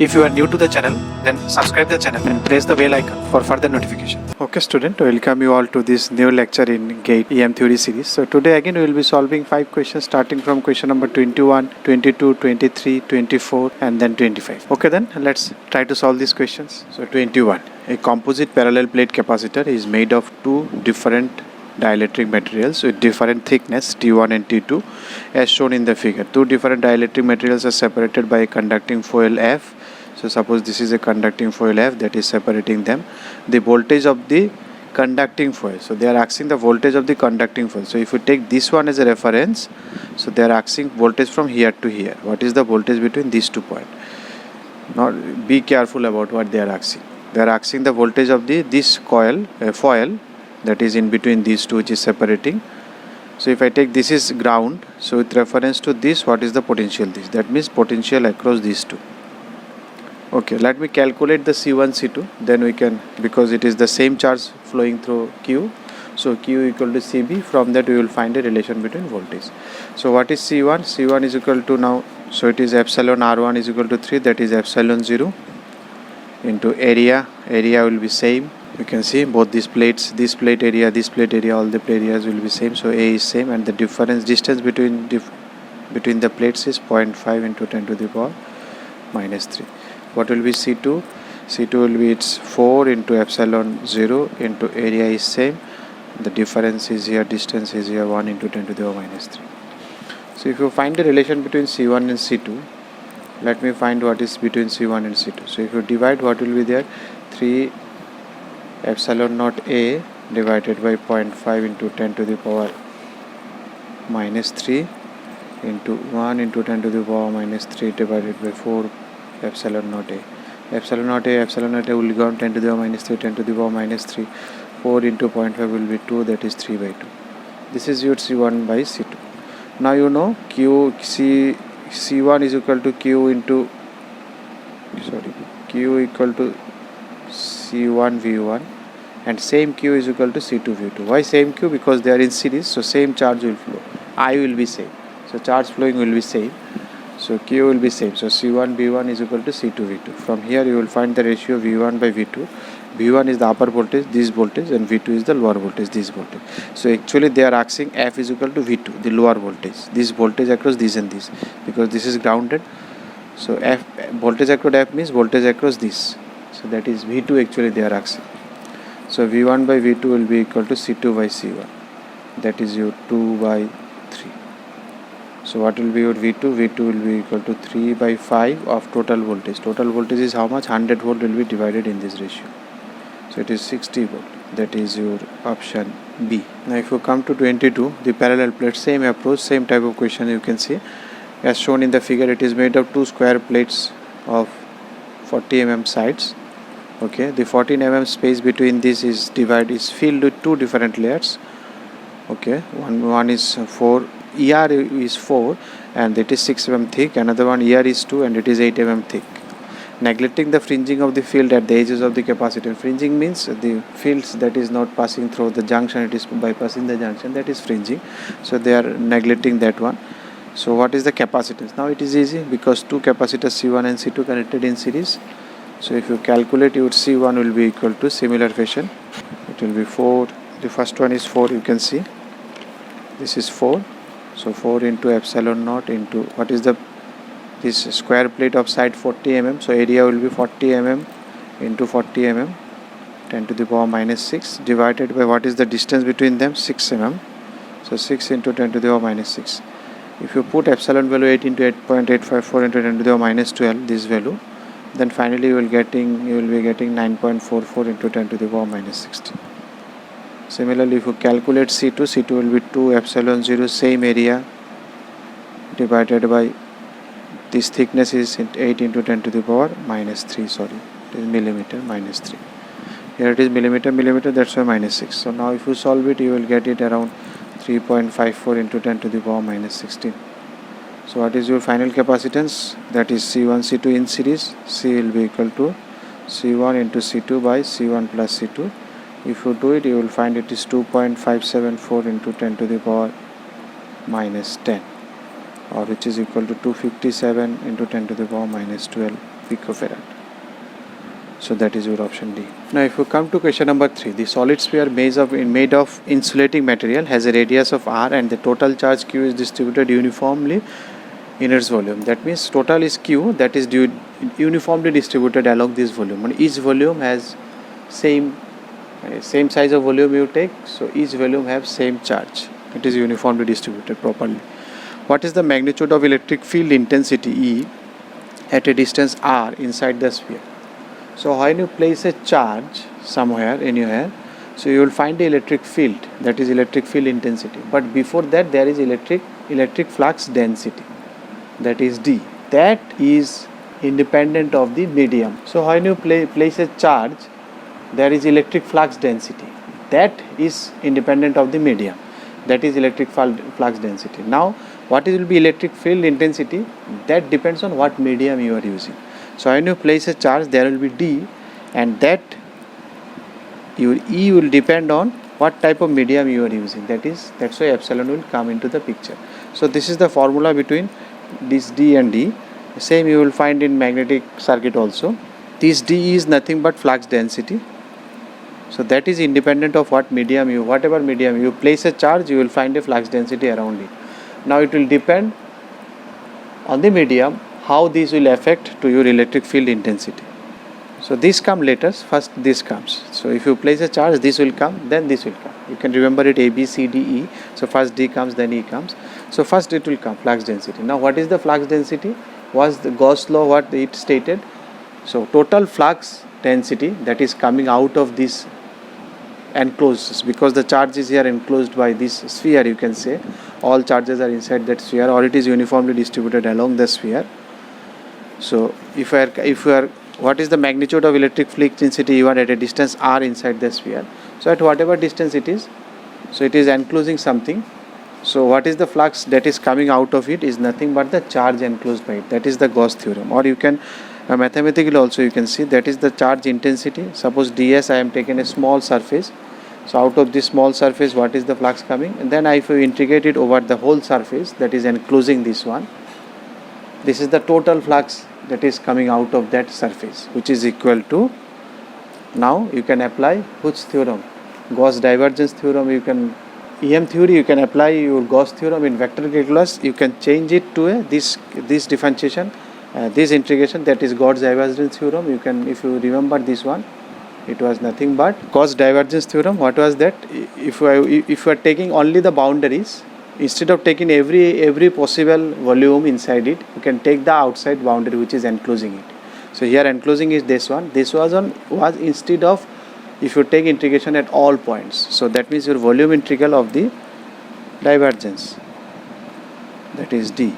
If you are new to the channel, then subscribe the channel and press the bell icon for further notification. Okay student, welcome you all to this new lecture in GATE EM theory series. So today again we will be solving 5 questions starting from question number 21, 22, 23, 24 and then 25. Okay, then let's try to solve these questions. So 21. A composite parallel plate capacitor is made of two different dielectric materials with different thickness T1 and T2 as shown in the figure. Two different dielectric materials are separated by a conducting foil F. So suppose this is a conducting foil F that is separating them. The voltage of the conducting foil. So they are asking the voltage of the conducting foil. So if you take this one as a reference, so they are asking voltage from here to here. What is the voltage between these 2 points? Now be careful about what they are asking. They are asking the voltage of this coil foil that is in between these two, which is separating. So if I take this is ground, so with reference to this, what is the potential this? That means potential across these two. Okay, let me calculate the C1, C2, then we can, because it is the same charge flowing through Q. So Q equal to CB, from that we will find a relation between voltage. So what is C1? C1 is equal to now, so it is epsilon R1 is equal to 3, that is epsilon 0 into area will be same. You can see both these plates, this plate area, all the plate areas will be same. So A is same and the distance between the plates is 0.5 into 10 to the power minus 3. What will be C2? C2 will be it's 4 into epsilon 0 into area is same. The difference is here, distance is here 1 into 10 to the power minus 3. So if you find the relation between C1 and C2, let me find what is between C1 and C2. So if you divide, what will be there? 3 epsilon naught A divided by 0.5 into 10 to the power minus 3 into 1 into 10 to the power minus 3 divided by 4 epsilon naught A. Epsilon naught A will go on 10 to the power minus 3, 10 to the power minus 3. 4 into 0.5 will be 2, that is 3 by 2. This is your C1 by C2. Now you know C1 is equal to Q equal to C1 V1 and same Q is equal to C2 V2. Why same Q? Because they are in series, so same charge will flow. I will be same. So charge flowing will be same. So Q will be same. So C1 V1 is equal to C2 V2. From here you will find the ratio V1 by V2. V1 is the upper voltage, this voltage, and V2 is the lower voltage, this voltage. So actually they are asking F is equal to V2, the lower voltage. This voltage across this and this, because this is grounded. So F voltage across F means voltage across this. So that is V2 actually they are asking. So V1 by V2 will be equal to C2 by C1. That is your 2 by 3. So what will be your V2? V2 will be equal to 3 by 5 of total voltage. Total voltage is how much? 100 volt will be divided in this ratio. So it is 60 volt. That is your option B. Now if you come to 22, the parallel plate, same approach, same type of question you can see. As shown in the figure, it is made of two square plates of 40 mm sides. Okay, the 14 mm space between this is filled with two different layers. Okay, one is 4, ER is 4 and it is 6 mm thick. Another one ER is 2 and it is 8 mm thick. Neglecting the fringing of the field at the edges of the capacitor. Fringing means the fields that is not passing through the junction, it is bypassing the junction, that is fringing. So they are neglecting that one. So what is the capacitance? Now it is easy because two capacitors C1 and C2 connected in series. So if you calculate, your C1 will be equal to similar fashion. It will be 4. The first one is 4, you can see. This is 4. So 4 into epsilon naught into what is this square plate of side 40 mm. So area will be 40 mm into 40 mm 10 to the power minus 6 divided by what is the distance between them? 6 mm. So 6 into 10 to the power minus 6. If you put epsilon value 8 into 8.854 into 10 to the power minus 12, this value, then finally you will be getting 9.44 into 10 to the power minus 16. Similarly, if you calculate C2 will be 2 epsilon 0, same area divided by this thickness is 8 into 10 to the power minus 3, it is millimeter minus 3. Here it is millimeter, that's why minus 6. So now if you solve it, you will get it around 3.54 into 10 to the power minus 16. So what is your final capacitance? That is C1, C2 in series. C will be equal to C1 into C2 by C1 plus C2. If you do it, you will find it is 2.574 into 10 to the power minus 10. or which is equal to 257 into 10 to the power minus 12 picofarad. So that is your option D. Now if you come to question number 3, the solid sphere made of insulating material has a radius of r and the total charge q is distributed uniformly in its volume. That means total is q, that is uniformly distributed along this volume, and each volume has same size of volume you take, so each volume has same charge. It is uniformly distributed properly. What is the magnitude of electric field intensity E at a distance r inside the sphere? So when you place a charge somewhere in your hair, so you will find the electric field, that is electric field intensity. But before that there is electric flux density, that is D. That is independent of the medium. So when you place a charge, there is electric flux density. That is independent of the medium. That is electric flux density. Now what will be electric field intensity? That depends on what medium you are using. So when you place a charge, there will be D, and that your E will depend on what type of medium you are using. That's why epsilon will come into the picture. So this is the formula between this D and D. Same you will find in magnetic circuit also. This D is nothing but flux density. So that is independent of whatever medium you place a charge, you will find a flux density around it. Now it will depend on the medium how this will affect to your electric field intensity. So this comes later, first this comes. So if you place a charge, this will come, then this will come. You can remember it A, B, C, D, E. So first D comes, then E comes. So first it will come, flux density. Now what is the flux density? Was the Gauss law what it stated? So total flux density that is coming out of this enclosed, because the charge is here enclosed by this sphere, you can say all charges are inside that sphere, or it is uniformly distributed along the sphere. So if you are what is the magnitude of electric field intensity you are at a distance r inside the sphere? So at whatever distance it is, so it is enclosing something. So what is the flux that is coming out of it is nothing but the charge enclosed by it. That is the Gauss theorem, or you can mathematically also you can see that is the charge intensity. Suppose ds, I am taking a small surface. So out of this small surface, what is the flux coming? And then if you integrate it over the whole surface that is enclosing this one, this is the total flux that is coming out of that surface, which is equal to, now you can apply which theorem? Gauss divergence theorem. You can EM theory, you can apply your Gauss theorem in vector calculus. You can change it to this differentiation, this integration, that is Gauss divergence theorem. You can, if you remember this one, it was nothing but Gauss divergence theorem. What was that? If you are taking only the boundaries, instead of taking every possible volume inside it, you can take the outside boundary which is enclosing it. So here enclosing is this one. This was instead of, if you take integration at all points, so that means your volume integral of the divergence, that is D.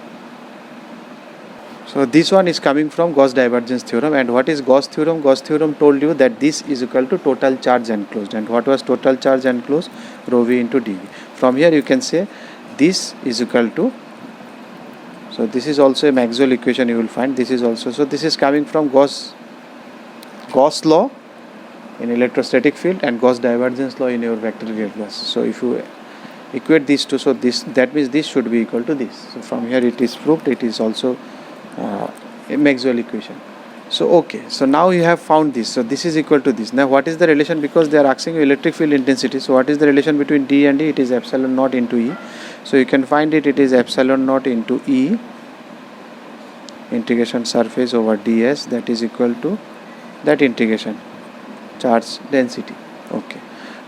So this one is coming from Gauss divergence theorem. And what is Gauss theorem? Gauss theorem told you that this is equal to total charge enclosed. And what was total charge enclosed? Rho v into dv. From here you can say this is equal to, so this is also a Maxwell equation you will find. This is also, so this is coming from Gauss law in electrostatic field and Gauss divergence law in your vector calculus. So if you equate these two, so that means this should be equal to this. So from here it is proved, it is also a Maxwell equation. So okay, so now you have found this. So this is equal to this. Now what is the relation? Because they are asking you electric field intensity. So what is the relation between D and E? It is epsilon naught into E. So you can find it is epsilon naught into E integration surface over ds, that is equal to that integration charge density. Okay.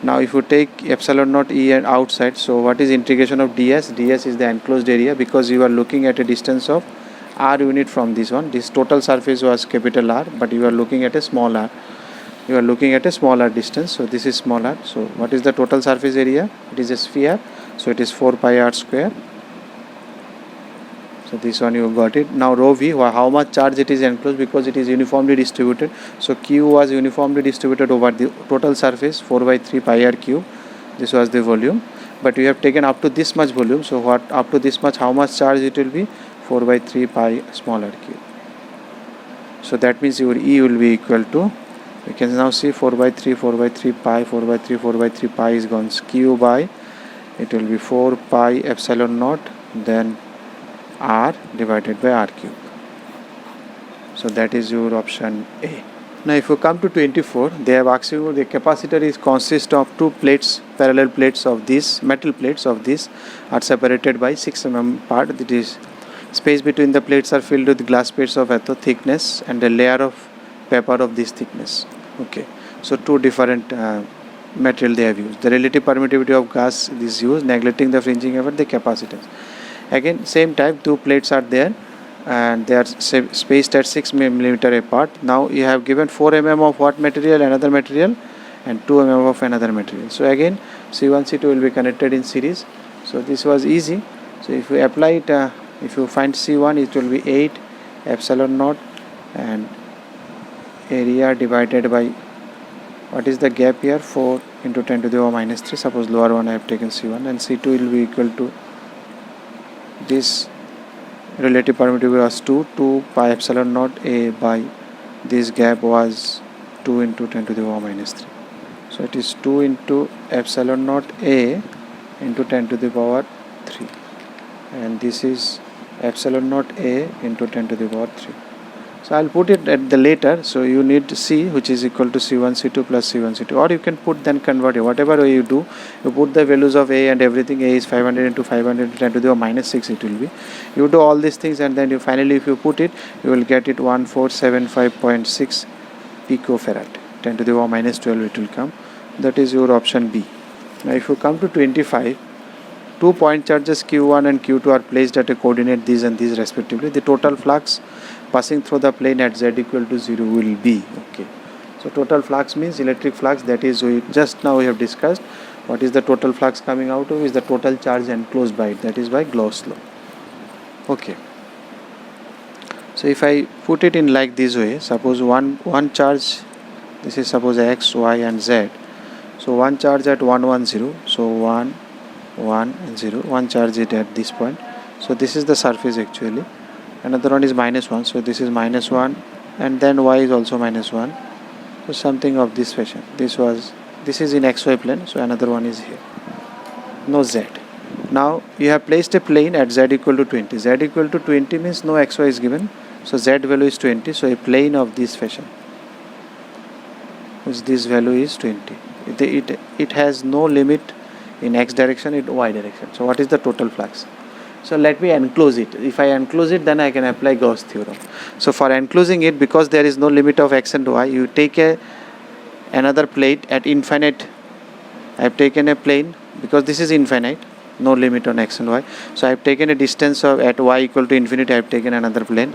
Now if you take epsilon naught E and outside, so what is integration of ds? ds is the enclosed area, because you are looking at a distance of r unit from this one. This total surface was capital R, but you are looking at a small r. You are looking at a smaller distance, so this is small r. So what is the total surface area? It is a sphere, so it is 4 pi r square. So this one you got it. Now rho v, how much charge it is enclosed, because it is uniformly distributed. So q was uniformly distributed over the total surface, 4 by 3 pi r cube. This was the volume, but we have taken up to this much volume. So what up to this much, how much charge it will be? 4 by 3 pi smaller cube. So that means your E will be equal to, we can now see 4 by 3 pi, 4 by 3 pi is gone, q by, it will be 4 pi epsilon naught, then r divided by r cube. So that is your option A. Now if you come to 24, they have asked you the capacitor is consists of two plates, parallel plates of this, metal plates of this are separated by 6 mm part. That is, space between the plates are filled with glass plates of etho thickness and a layer of paper of this thickness. Okay, so two different material they have used. The relative permittivity of gas is used, neglecting the fringing effect, the capacitance. Again, same type, two plates are there and they are spaced at 6 mm apart. Now you have given 4 mm of what material, another material, and 2 mm of another material. So again C1 C2 will be connected in series. So this was easy. So if you apply it, if you find C1, it will be 8 epsilon naught and area divided by, what is the gap here, 4 into 10 to the power minus 3. Suppose lower one I have taken C1, and C2 will be equal to this relative permittivity was 2 pi epsilon naught A by this gap was 2 into 10 to the power minus 3. So it is 2 into epsilon naught A into 10 to the power 3, and this is epsilon naught A into 10 to the power 3. So I'll put it at the later. So you need C, which is equal to C1 C2 plus C1 C2, or you can put, then convert it whatever way you do. You put the values of A and everything. A is 500 into 500 into 10 to the power minus 6 it will be. You do all these things and then you finally, if you put it, you will get it 1475.6 picofarad. 10 to the power minus 12 it will come. That is your option B. Now if you come to 25, 2 point charges Q1 and Q2 are placed at a coordinate these and these respectively. The total flux passing through the plane at z equal to 0 will be, okay. So total flux means electric flux, that is, we just now we have discussed what is the total flux coming out of is the total charge enclosed by it, that is by Gauss law. Okay. So if I put it in like this way, suppose one charge, this is suppose x, y and z. So one charge at 1 1 0, so 1 1 and 0, one charge it at this point. So this is the surface actually. Another one is minus 1, so this is minus 1, and then y is also minus 1. So something of this fashion. This is in xy plane, so another one is here. No z. Now you have placed a plane at z equal to 20. Z equal to 20 means no xy is given, so z value is 20. So a plane of this fashion, which this value is 20. It has no limit in x direction, in y direction. So what is the total flux? So let me enclose it. If I enclose it, then I can apply Gauss theorem. So for enclosing it, because there is no limit of x and y, you take another plate at infinite. I have taken a plane because this is infinite, no limit on x and y. So I have taken a distance of at y equal to infinity, I have taken another plane.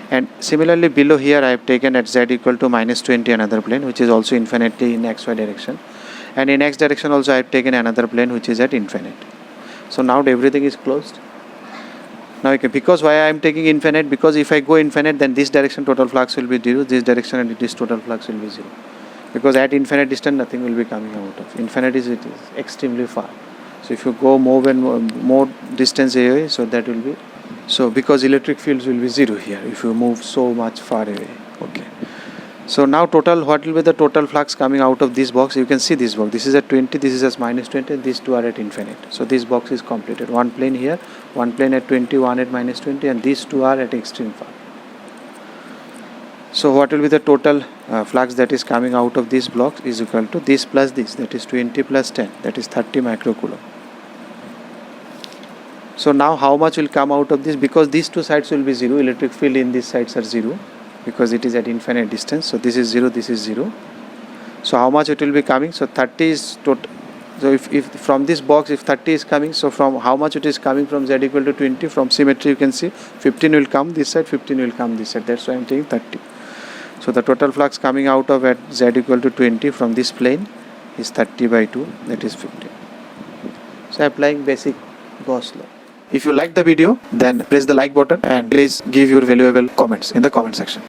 And similarly below here I have taken at z equal to minus 20 another plane, which is also infinitely in xy direction. And in x direction also I have taken another plane which is at infinite. So now everything is closed. Now because why I am taking infinite, because if I go infinite, then this direction total flux will be 0, this direction and this total flux will be 0. Because at infinite distance nothing will be coming out of. Infinite is extremely far. So if you go more distance away, so that will be, so because electric fields will be 0 here if you move so much far away. Okay. So now total, what will be the total flux coming out of this box? You can see this box. This is at 20, this is at minus 20, these two are at infinite. So this box is completed. One plane here, one plane at 20, one at minus 20, and these two are at extreme far. So what will be the total flux that is coming out of this block is equal to this plus this, that is 20 plus 10, that is 30 microcoulomb. So now how much will come out of this? Because these two sides will be 0, electric field in these sides are 0. Because it is at infinite distance, so this is 0, this is 0. So how much it will be coming? So 30 is total. So if from this box, if 30 is coming, so from how much it is coming from z equal to 20, from symmetry you can see 15 will come this side, 15 will come this side. That's why I am taking 30. So the total flux coming out of at z equal to 20 from this plane is 30 by 2, that is 15. So applying basic Gauss law. If you like the video, then press the like button and please give your valuable comments in the comment section.